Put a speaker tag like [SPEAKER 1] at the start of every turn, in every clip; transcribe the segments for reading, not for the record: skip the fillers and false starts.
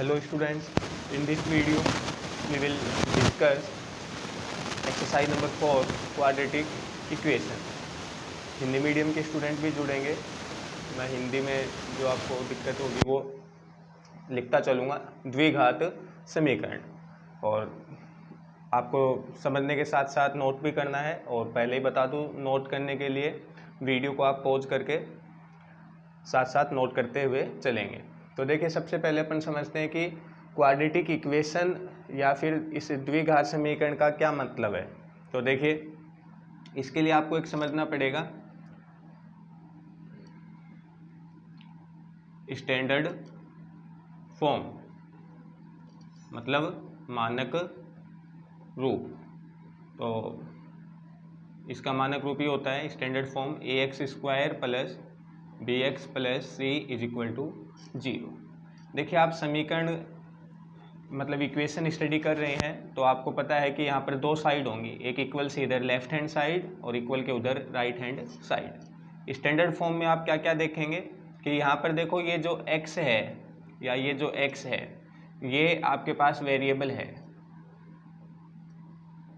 [SPEAKER 1] Hello students, in this video we will discuss exercise number 4 quadratic equation। Hindi medium के student भी जुड़ेंगे। मैं हिंदी में जो आपको दिक्कत होगी वो लिखता चलूँगा। द्विघात समीकरण, और आपको समझने के साथ साथ नोट भी करना है। और पहले ही बता दूँ, नोट करने के लिए वीडियो को आप पॉज करके साथ साथ नोट करते हुए चलेंगे। तो देखिए, सबसे पहले अपन समझते हैं कि क्वाड्रेटिक इक्वेशन या फिर इस द्विघात समीकरण का क्या मतलब है। तो देखिए, इसके लिए आपको एक समझना पड़ेगा स्टैंडर्ड फॉर्म, मतलब मानक रूप। तो इसका मानक रूप ये होता है standard form ax² plus bx plus c is equal to 0। देखिए, आप समीकरण मतलब इक्वेशन स्टडी कर रहे हैं तो आपको पता है कि यहाँ पर दो साइड होंगी, एक इक्वल से इधर लेफ्ट हैंड साइड और इक्वल के उधर right hand side. Standard form में आप क्या क्या देखेंगे कि यहाँ पर देखो, ये जो x है या ये जो x है ये आपके पास वेरिएबल है।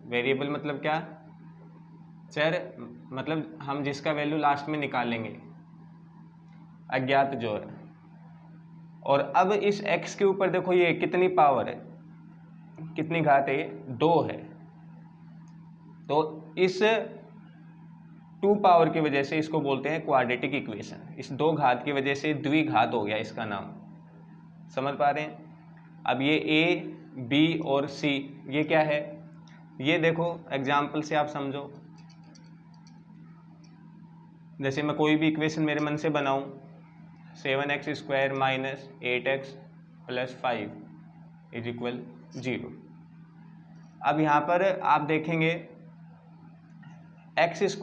[SPEAKER 1] वेरिएबल मतलब क्या? चर, मतलब हम जिसका वैल्यू लास्ट में निकालेंगे, अज्ञात जो है। और अब इस x के ऊपर देखो ये कितनी पावर है, कितनी घात है, ये 2 है। तो इस 2 पावर की वजह से इसको बोलते हैं क्वाड्रेटिक इक्वेशन। इस 2 घात की वजह से द्विघात हो गया इसका नाम। समझ पा रहे हैं? अब ये a, b और c ये क्या है, ये देखो एग्जाम्पल से आप समझो। जैसे मैं कोई भी इक्वेशन मेरे मन से बनाऊं, 7x² minus 8x plus 5 is equal 0। अब यहाँ पर आप देखेंगे x²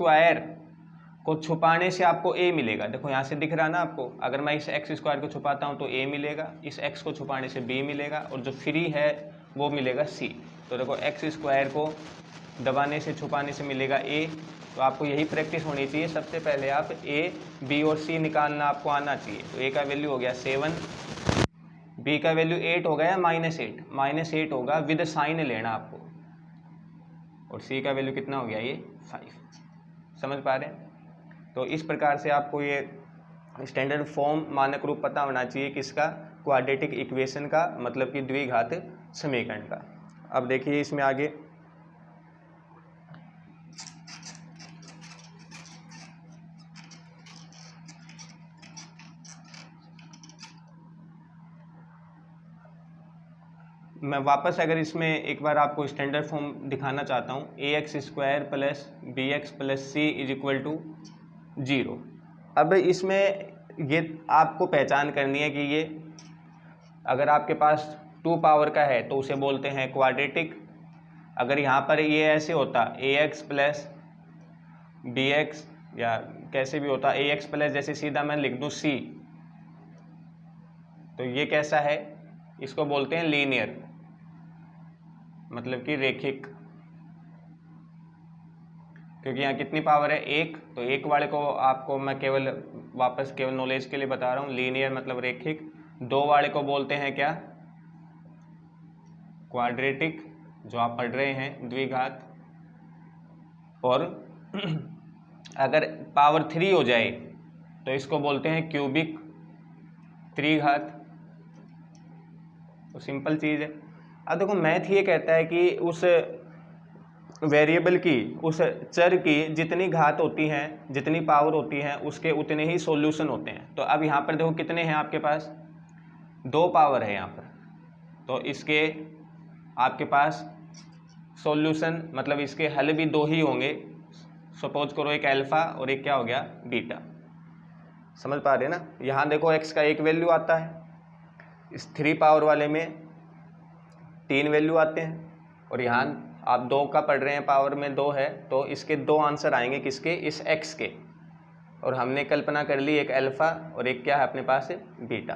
[SPEAKER 1] को छुपाने से आपको a मिलेगा। देखो यहाँ से दिख रहा ना आपको, अगर मैं इस x² को छुपाता हूँ तो a मिलेगा, इस x को छुपाने से b मिलेगा, और जो फ्री है वो मिलेगा c। तो देखो, x² को दबाने से छुपाने से मिलेगा a। तो आपको यही प्रैक्टिस होनी चाहिए। सबसे पहले आप a, b और c निकालना आपको आना चाहिए। तो a का वैल्यू हो गया 7, b का वैल्यू 8 हो गया, -8 -8 होगा, विद साइन लेना आपको, और c का वैल्यू कितना हो गया, ये 5। समझ पा रहे हैं? तो इस प्रकार से आपको ये स्टैंडर्ड फॉर्म मानक रूप पता होना चाहिए किसका, क्वाड्रेटिक इक्वेशन का, मतलब कि द्विघात समीकरण का। अब देखिए इसमें आगे मैं वापस अगर इसमें एक बार आपको स्टैंडर्ड फॉर्म दिखाना चाहता हूँ, ax² plus bx plus c is equal to 0। अब इसमें ये आपको पहचान करनी है कि ये अगर आपके पास 2 पावर का है तो उसे बोलते हैं क्वाड्रेटिक। अगर यहाँ पर ये ऐसे होता ax प्लस bx, या कैसे भी होता ax प्लस, जैसे सीधा मैं लिख दूँ c, तो ये कैसा है, इसको बोलते हैं लीनियर, मतलब कि रेखिक। क्योंकि यहाँ कितनी पावर है, 1। तो 1 वाले को आपको मैं केवल नॉलेज के लिए बता रहा हूँ, लीनियर मतलब रेखिक। 2 वाले को बोलते हैं क्या, क्वाड्रेटिक, जो आप पढ़ रहे हैं, द्विघात। और अगर पावर 3 हो जाए तो इसको बोलते हैं क्यूबिक, त्रिघात। तो सिंपल चीज़ है। अब देखो, मैथ ये कहता है कि उस वेरिएबल की, उस चर की जितनी घात होती हैं, जितनी पावर होती हैं, उसके उतने ही सॉल्यूशन होते हैं। तो अब यहाँ पर देखो कितने हैं आपके पास, 2 पावर है यहाँ पर, तो इसके आपके पास सॉल्यूशन मतलब इसके हल भी 2 ही होंगे। सपोज करो एक अल्फा और एक क्या हो गया, बीटा। समझ पा रहे हैं ना? यहाँ देखो x का एक वैल्यू आता है, इस 3 पावर वाले में 3 वैल्यू आते हैं, और यहाँ आप 2 का पढ़ रहे हैं, पावर में 2 है, तो इसके 2 आंसर आएंगे, किसके, इस x के। और हमने कल्पना कर ली एक अल्फा और एक क्या है अपने पास, बीटा।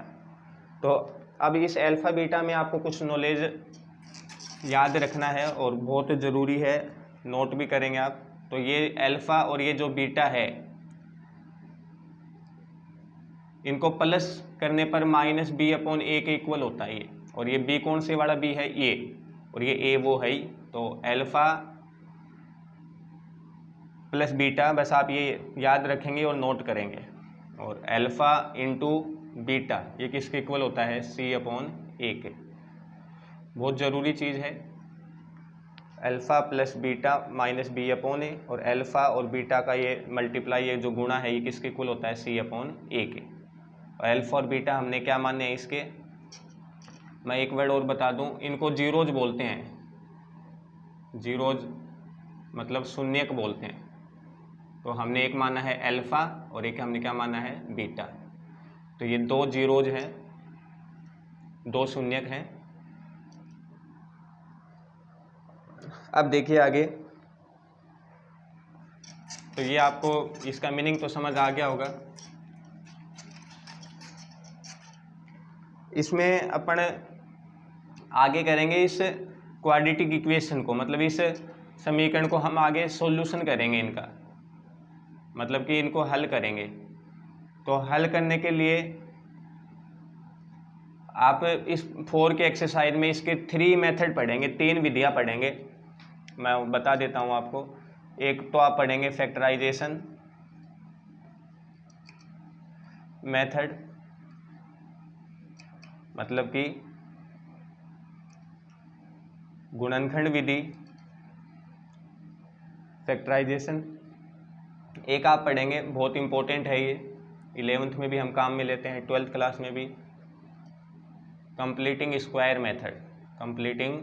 [SPEAKER 1] तो अब इस अल्फा बीटा में आपको कुछ नॉलेज याद रखना है और बहुत ज़रूरी है, नोट भी करेंगे आप। तो ये अल्फा और ये जो बीटा है, इनको प्लस करने पर -b/a के इक्वल होता है ये। और ये बी कौन से वाला बी है, ये, और ये ए वो है ही। तो अल्फ़ा प्लस बीटा, बस आप ये याद रखेंगे और नोट करेंगे। और अल्फ़ा इंटू बीटा ये किसके इक्वल होता है, सी अपॉन ए के। बहुत ज़रूरी चीज़ है। Alpha plus beta minus B upon A, और अल्फ़ा और बीटा का ये मल्टीप्लाई, ये जो गुणा है, ये किसके इक्वल होता है, सी अपॉन ए के। और अल्फ़ा और बीटा हमने क्या माने हैं इसके, मैं एक वर्ड और बता दूं, इनको जीरोज बोलते हैं। जीरोज मतलब शून्यक बोलते हैं। तो हमने एक माना है अल्फ़ा और एक हमने क्या माना है, बीटा। तो ये दो जीरोज हैं, दो शून्यक हैं। अब देखिए आगे, तो ये आपको इसका मीनिंग तो समझ आ गया होगा। इसमें अपन आगे करेंगे इस क्वाड्रेटिक इक्वेशन को, मतलब इस समीकरण को हम आगे सॉल्यूशन करेंगे इनका, मतलब कि इनको हल करेंगे। तो हल करने के लिए आप इस 4 के एक्सरसाइज में इसके 3 मेथड पढ़ेंगे, 3 विधियां पढ़ेंगे। मैं बता देता हूं आपको। एक तो आप पढ़ेंगे फैक्टराइजेशन मेथड, मतलब कि गुणनखंड विधि, फैक्टराइजेशन। एक आप पढ़ेंगे, बहुत इंपॉर्टेंट है ये, 11th में भी हम काम में लेते हैं, 12th क्लास में भी, completing square method. Completing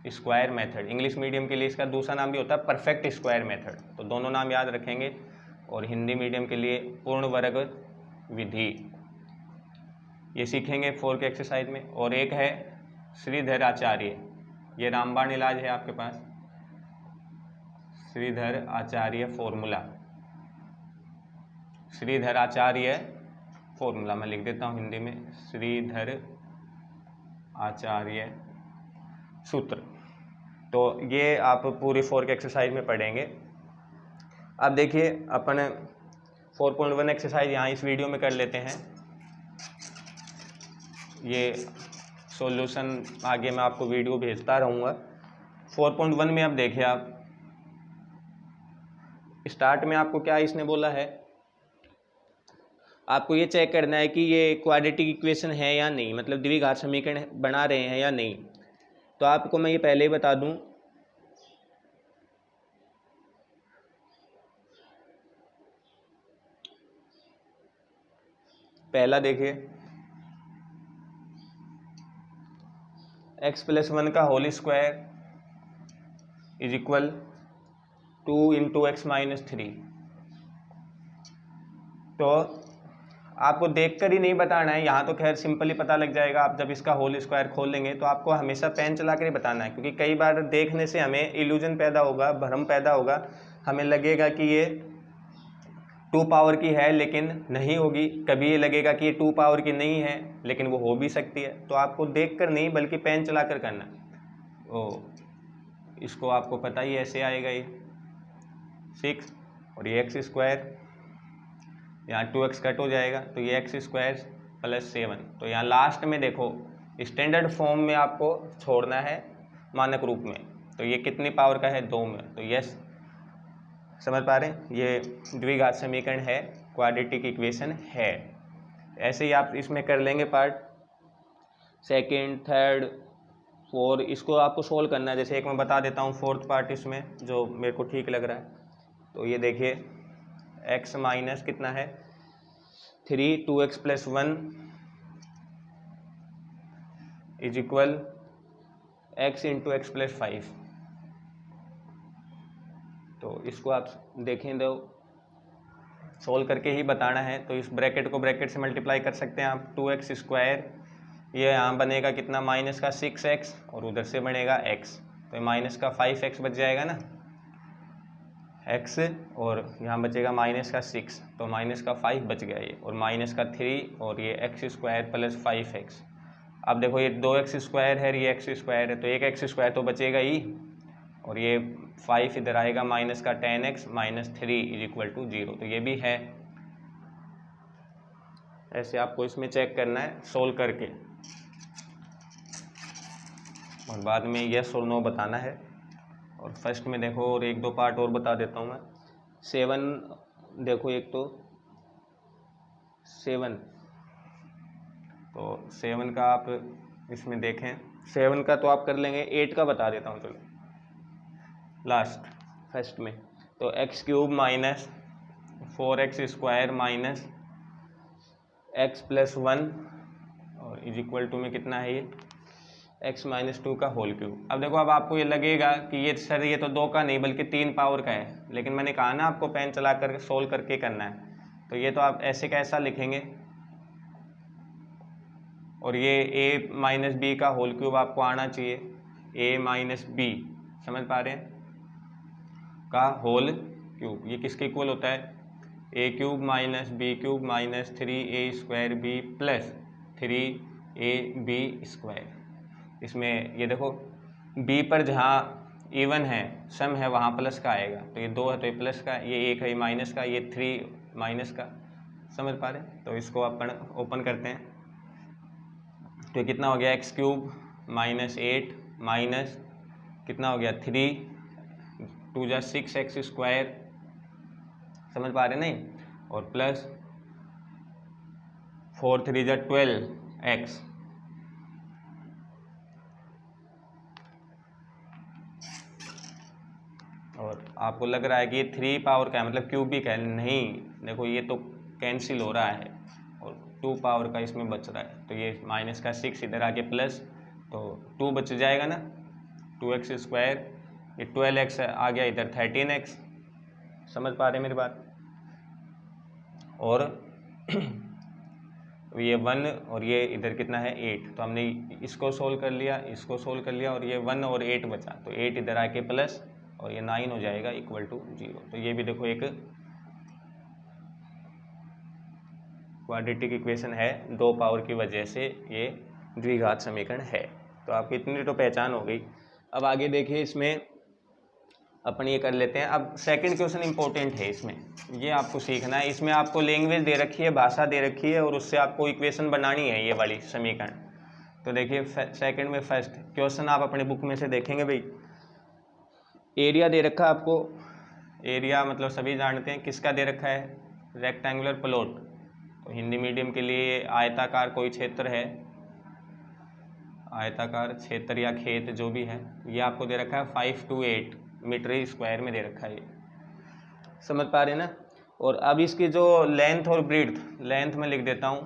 [SPEAKER 1] square method English medium के लिए इसका दूसरा नाम भी होता है परफेक्ट स्क्वायर मेथड, तो दोनों नाम याद रखेंगे। और हिंदी मीडियम के लिए पूर्ण वर्ग विधि, ये सीखेंगे 4 के एक्सरसाइज में। और एक है श्रीधर आचार्य, ये रामबाण इलाज है आपके पास, श्रीधर आचार्य फॉर्मूला, श्रीधर आचार्य फॉर्मूला मैं लिख देता हूँ हिंदी में, श्रीधर आचार्य सूत्र। तो ये आप पूरी 4 के एक्सरसाइज में पढ़ेंगे। अब देखिए अपन 4.1 एक्सरसाइज यहाँ इस वीडियो में कर लेते हैं। ये सॉल्यूशन आगे मैं आपको वीडियो भेजता रहूँगा। 4.1 में अब देखिए, आप स्टार्ट में आपको क्या इसने बोला है, आपको ये चेक करना है कि ये क्वाड्रेटिक इक्वेशन है या नहीं, मतलब द्विघात समीकरण बना रहे हैं या नहीं। तो आपको मैं ये पहले ही बता दूं, पहला देखिए, x+1 का whole square is equal 2 × x-3। तो आपको देखकर ही नहीं बताना है, यहाँ तो खैर सिंपली पता लग जाएगा, आप जब इसका होल स्क्वायर खोल लेंगे। तो आपको हमेशा पेन चला कर ही बताना है, क्योंकि कई बार देखने से हमें इल्यूजन पैदा होगा, भ्रम पैदा होगा, हमें लगेगा कि ये 2 पावर की है लेकिन नहीं होगी, कभी ये लगेगा कि ये 2 पावर की नहीं है लेकिन वो हो भी सकती है। तो आपको देखकर नहीं बल्कि पेन चला कर करना। इसको आपको पता ही ऐसे आएगा, ये 6 और ये x², यहाँ 2x कट हो जाएगा, तो ये x² + 7। तो यहाँ लास्ट में देखो स्टैंडर्ड फॉर्म में आपको छोड़ना है मानक रूप में। तो ये कितनी पावर का है, 2 में। तो यस, समझ पा रहे हैं, ये द्विघात समीकरण है, क्वाड्रेटिक इक्वेशन है। ऐसे ही आप इसमें कर लेंगे पार्ट 2nd, 3rd, 4, इसको आपको सोल्व करना है। जैसे एक मैं बता देता हूँ 4th पार्ट इसमें जो मेरे को ठीक लग रहा है। तो ये देखिए, x माइनस कितना है 3, 2x + 1 is equal x × x + 5। तो इसको आप देखें, तो सोल्व करके ही बताना है। तो इस ब्रैकेट को ब्रैकेट से मल्टीप्लाई कर सकते हैं आप, 2x², ये यहाँ बनेगा कितना, माइनस का 6x, और उधर से बनेगा x, तो माइनस का 5x बच जाएगा ना, x, और यहाँ बचेगा माइनस का 6, तो माइनस का 5 बच गया ये, और माइनस का 3, और ये x² + 5x। अब देखो ये 2x² है, ये x² है, तो एक x² तो बचेगा ही, और ये 5 इधर आएगा, माइनस का 10x - 3 = 0, तो ये भी है। ऐसे आपको इसमें चेक करना है सोल्व करके। और बाद में यस और नो बताना है। और फर्स्ट में देखो, और एक दो पार्ट और बता देता हूँ मैं। 7 देखो, एक तो 7, तो 7 का आप इसमें देखें, 7 का तो आप कर लेंगे, 8 का बता देता हूँ चलो लास्ट फर्स्ट में। तो x³ minus 4x² minus x + 1 और इज इक्वल टू में कितना है ये x - 2 का होल क्यूब। अब देखो, अब आपको ये लगेगा कि ये सर ये तो 2 का नहीं बल्कि 3 पावर का है, लेकिन मैंने कहा ना आपको पेन चला कर सोल्व करके करना है। तो ये तो आप ऐसे कैसा लिखेंगे, और ये a - b का होल क्यूब आपको आना चाहिए, a - b, समझ पा रहे हैं, का होल क्यूब। ये किसके इक्वल होता है, a³ - b³ minus 3a² b plus 3ab²। इसमें ये देखो, b पर जहाँ इवन है, सम है, वहाँ प्लस का आएगा। तो ये 2 है तो ये प्लस का, ये 1 है ये माइनस का, ये 3 माइनस का, समझ पा रहे हैं। तो इसको अपन ओपन करते हैं, तो ये कितना हो गया, x³ - 8 माइनस कितना हो गया 3, 2 × 6x², समझ पा रहे नहीं, और प्लस 4 3 × 12x। और आपको लग रहा है कि ये 3 पावर का है, मतलब क्यूबिक है, नहीं, देखो ये तो कैंसिल हो रहा है और 2 पावर का इसमें बच रहा है। तो ये माइनस का 6 इधर आके प्लस, तो 2 बच जाएगा ना, 2x², ये 12x आ गया इधर 13x, समझ पा रहे हैं मेरी बात। और ये 1 और ये इधर कितना है 8, तो हमने इसको सोल्व कर लिया, इसको सोल्व कर लिया, और ये 1 और 8 बचा, तो 8 इधर आके प्लस, और ये 9 हो जाएगा इक्वल टू 0। तो ये भी देखो एक क्वाड्रेटिक इक्वेशन है, 2 पावर की वजह से ये द्विघात समीकरण है। तो आपकी इतनी तो पहचान हो गई। अब आगे देखिए, इसमें अपन ये कर लेते हैं। अब सेकंड क्वेश्चन इंपॉर्टेंट है, इसमें ये आपको सीखना है। इसमें आपको लैंग्वेज दे रखी है, भाषा दे रखी है, और उससे आपको इक्वेशन बनानी है, ये वाली समीकरण। तो देखिए सेकंड में फर्स्ट क्वेश्चन आप अपने बुक में से देखेंगे भाई, एरिया दे रखा है आपको। एरिया मतलब सभी जानते हैं किसका दे रखा है, रेक्टेंगुलर प्लॉट। तो हिंदी मीडियम के लिए आयताकार कोई क्षेत्र है, आयताकार क्षेत्र या खेत जो भी है, ये आपको दे रखा है 5 to 8 मीटर स्क्वायर में दे रखा है, ये समझ पा रहे हैं ना। और अब इसकी जो लेंथ और ब्रीड्थ, लेंथ में लिख देता हूँ,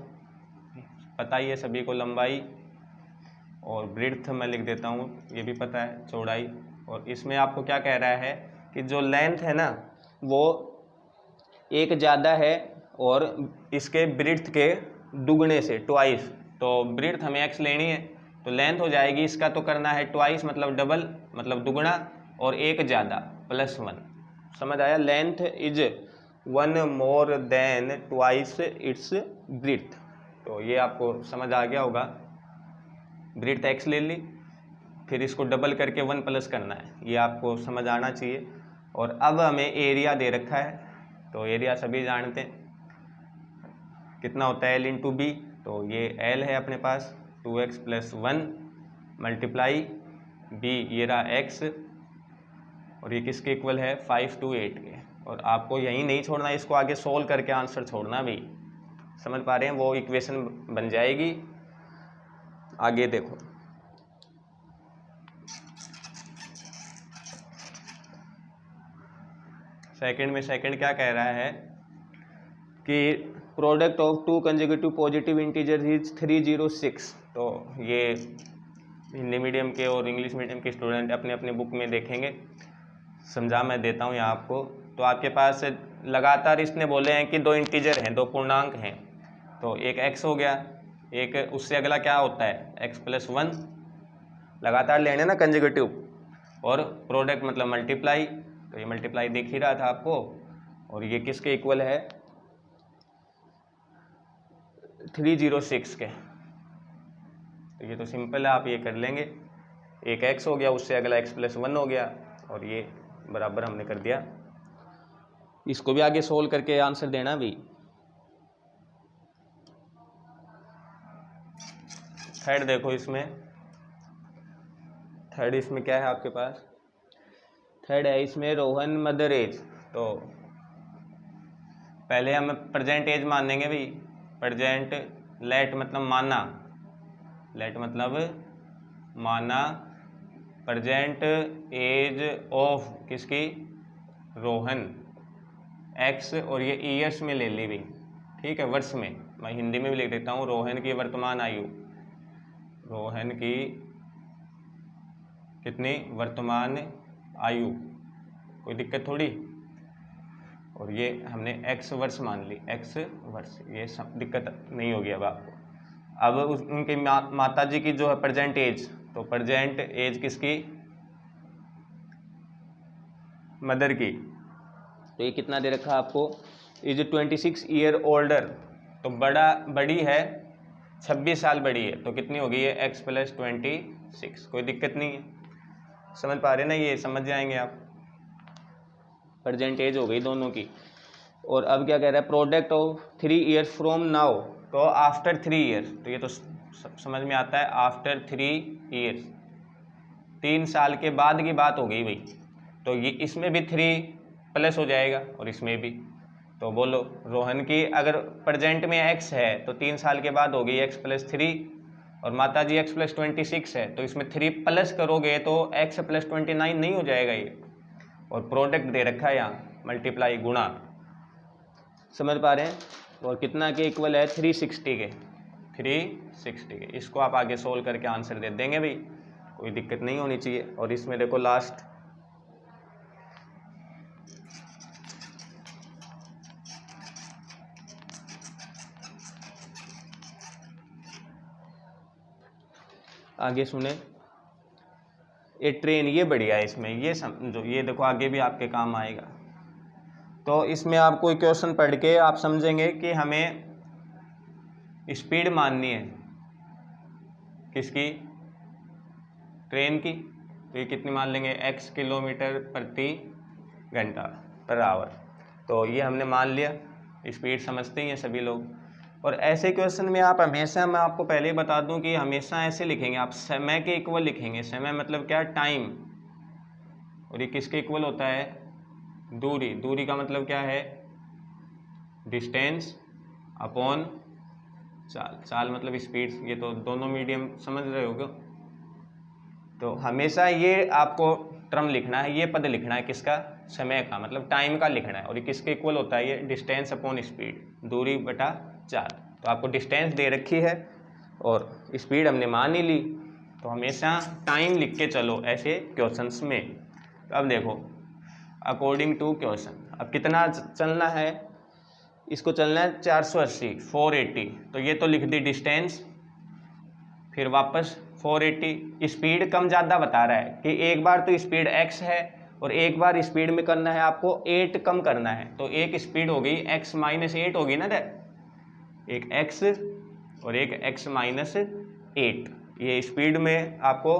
[SPEAKER 1] पता ही है सभी को लंबाई, और ब्रीड्थ मैं लिख देता हूँ, ये भी पता है चौड़ाई। और इसमें आपको क्या कह रहा है कि जो लेंथ है ना वो एक ज़्यादा है और इसके ब्रीड्थ के दुगने से, ट्वाइस। तो ब्रीड्थ हमें x लेनी है, तो लेंथ हो जाएगी, इसका तो करना है ट्वाइस मतलब डबल, मतलब दुगना, और एक ज़्यादा +1, समझ आया। Length is 1 more than twice its ब्रीड्थ। तो ये आपको समझ आ गया होगा। ब्रीड्थ x ले ली, फिर इसको डबल करके 1 प्लस करना है, ये आपको समझ आना चाहिए। और अब हमें एरिया दे रखा है, तो एरिया सभी जानते हैं कितना होता है, L × B। तो ये L है अपने पास 2x + 1 मल्टीप्लाई B, ये रहा x, और ये किसके इक्वल है 5 to 8 के। और आपको यही नहीं छोड़ना, इसको आगे सोल्व करके आंसर छोड़ना भी, समझ पा रहे हैं, वो इक्वेशन बन जाएगी। आगे देखो, सेकंड में सेकंड क्या कह रहा है कि product of 2 consecutive positive integer is 306। तो ये हिंदी मीडियम के और इंग्लिश मीडियम के स्टूडेंट अपने अपने बुक में देखेंगे, समझा मैं देता हूँ यहाँ आपको। तो आपके पास लगातार इसने बोले हैं कि 2 इंटीजर हैं, 2 पूर्णांक हैं, तो एक x हो गया, एक उससे अगला क्या होता है x + 1, लगातार लेने ना कंसेक्यूटिव, और प्रोडक्ट मतलब मल्टीप्लाई, तो ये मल्टीप्लाई दिख ही रहा था आपको। और ये किसके इक्वल है 306 के। तो ये तो सिंपल है, आप ये कर लेंगे, एक x हो गया, उससे अगला x + 1 हो गया, और ये बराबर हमने कर दिया। इसको भी आगे सोल्व करके आंसर देना भी। थर्ड देखो, इसमें थर्ड इसमें क्या है आपके पास, थर्ड है इसमें रोहन मदर एज। तो पहले हम प्रेजेंट एज मान लेंगे भाई, प्रेजेंट, लेट मतलब माना, लेट मतलब माना, प्रेजेंट एज ऑफ किसकी, रोहन, एक्स, और ये ईयर्स में ले ली भाई, ठीक है, वर्ष में, मैं हिंदी में भी लिख देता हूँ, रोहन की वर्तमान आयु, रोहन की कितनी वर्तमान आयु, कोई दिक्कत थोड़ी, और ये हमने एक्स वर्ष मान ली, एक्स वर्ष, ये सब दिक्कत नहीं होगी अब आपको। अब उनके माता जी की जो है प्रेजेंट एज, तो प्रेजेंट एज किसकी, मदर की, तो ये कितना दे रखा आपको, इज 26 ईयर ओल्डर, तो बड़ी है 26 साल बड़ी है, तो कितनी होगी ये x + 26, कोई दिक्कत नहीं है, समझ पा रहे ना, ये समझ जाएंगे आप, प्रेजेंट एज हो गई दोनों की। और अब क्या कह रहा है, product of 3 years from now, तो आफ्टर 3 ईयर्स, तो ये तो समझ में आता है, आफ्टर 3 ईयर्स, 3 साल के बाद की बात हो गई भाई, तो ये इसमें भी 3+ हो जाएगा और इसमें भी, तो बोलो रोहन की अगर प्रेजेंट में x है तो 3 साल के बाद होगी x + 3, और माता जी x + 26 है, तो इसमें 3+ करोगे तो x + 29 नहीं हो जाएगा ये, और प्रोडक्ट दे रखा है यहाँ, मल्टीप्लाई गुणा, समझ पा रहे हैं, और कितना के इक्वल है, 360 के, 360 के, इसको आप आगे सोल्व करके आंसर दे देंगे भाई, कोई दिक्कत नहीं होनी चाहिए। और इसमें देखो लास्ट, आगे सुने, ये ट्रेन, ये बढ़िया है इसमें, ये समझो, ये देखो आगे भी आपके काम आएगा। तो इसमें आप कोई क्वेश्चन पढ़ के आप समझेंगे कि हमें स्पीड माननी है किसकी, ट्रेन की, तो ये कितनी मान लेंगे, x किलोमीटर प्रति घंटा पर आवर, तो ये हमने मान लिया, स्पीड समझते ही हैं सभी लोग। और ऐसे क्वेश्चन में आप हमेशा, मैं आपको पहले ही बता दूं कि हमेशा ऐसे लिखेंगे आप, समय के इक्वल लिखेंगे, समय मतलब क्या, टाइम, और ये किसके इक्वल होता है, दूरी, दूरी का मतलब क्या है, डिस्टेंस अपॉन चाल, चाल मतलब स्पीड, ये तो दोनों मीडियम समझ रहे होगे। तो हमेशा ये आपको टर्म लिखना है, ये पद लिखना है किसका, समय का, मतलब टाइम का लिखना है, और ये किसके इक्वल होता है, ये डिस्टेंस अपॉन स्पीड, दूरी बटा चाल। तो आपको डिस्टेंस दे रखी है और स्पीड हमने मान ही ली, तो हमेशा टाइम लिख के चलो ऐसे क्वेश्चंस में। तो अब देखो, अकॉर्डिंग टू क्वेश्चन, अब कितना चलना है, इसको चलना है 480, 480, तो ये तो लिख दी डिस्टेंस, फिर वापस 480, स्पीड कम ज़्यादा बता रहा है कि एक बार तो स्पीड x है और एक बार स्पीड में करना है आपको 8 कम करना है, तो एक स्पीड हो गई x - 8 होगी ना, एक x और एक x - 8, ये स्पीड में आपको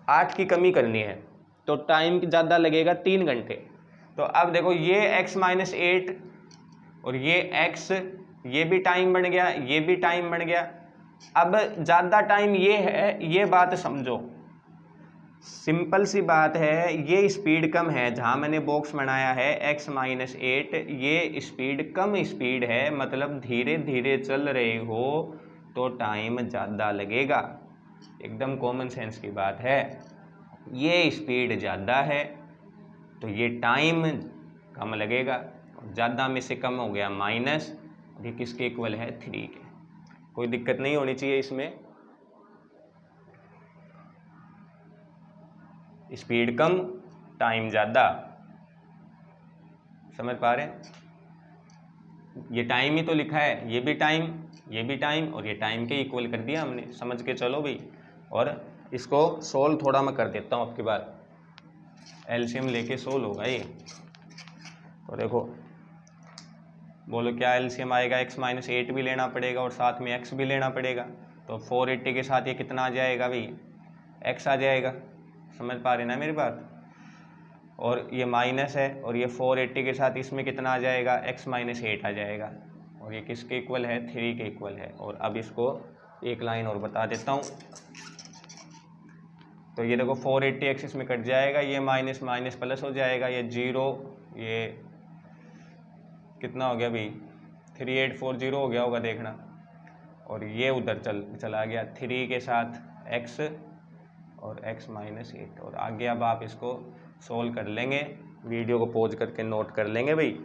[SPEAKER 1] 8 की कमी करनी है, तो टाइम ज़्यादा लगेगा 3 घंटे। तो अब देखो ये x - 8 और ये x, ये भी टाइम बढ़ गया, ये भी टाइम बढ़ गया। अब ज़्यादा टाइम ये है, ये बात समझो, सिंपल सी बात है, ये स्पीड कम है, जहाँ मैंने बॉक्स बनाया है x - 8, ये स्पीड कम स्पीड है, मतलब धीरे धीरे चल रहे हो तो टाइम ज़्यादा लगेगा, एकदम कॉमन सेंस की बात है। ये स्पीड ज़्यादा है तो ये टाइम कम लगेगा, ज़्यादा में से कम हो गया माइनस, ये किसके इक्वल है, 3 के, कोई दिक्कत नहीं होनी चाहिए इसमें। स्पीड कम, टाइम ज़्यादा, समझ पा रहे हैं, ये टाइम ही तो लिखा है, ये भी टाइम, ये भी टाइम, और ये टाइम के इक्वल कर दिया हमने, समझ के चलो भाई। और इसको सोल्व थोड़ा मैं कर देता हूँ आपके बाद, एलसीएम लेके सोल्व होगा ये। तो देखो, बोलो क्या एलसीएम आएगा, x - 8 भी लेना पड़ेगा और साथ में x भी लेना पड़ेगा, तो 480 के साथ ये कितना आ जाएगा भाई, x आ जाएगा, समझ पा रहे ना मेरी बात। और ये माइनस है, और ये 480 के साथ इसमें कितना आ जाएगा, x - 8 आ जाएगा, और ये किसके इक्वल है, 3 के इक्वल है। और अब इसको एक लाइन और बता देता हूँ, तो ये देखो 480x इसमें कट जाएगा, ये माइनस माइनस प्लस हो जाएगा, ये 0, ये कितना हो गया भाई 3840 हो गया होगा देखना, और ये उधर चला गया 3 के साथ x और x -8। और आगे अब आप इसको सोल्व कर लेंगे, वीडियो को पॉज करके नोट कर लेंगे भाई।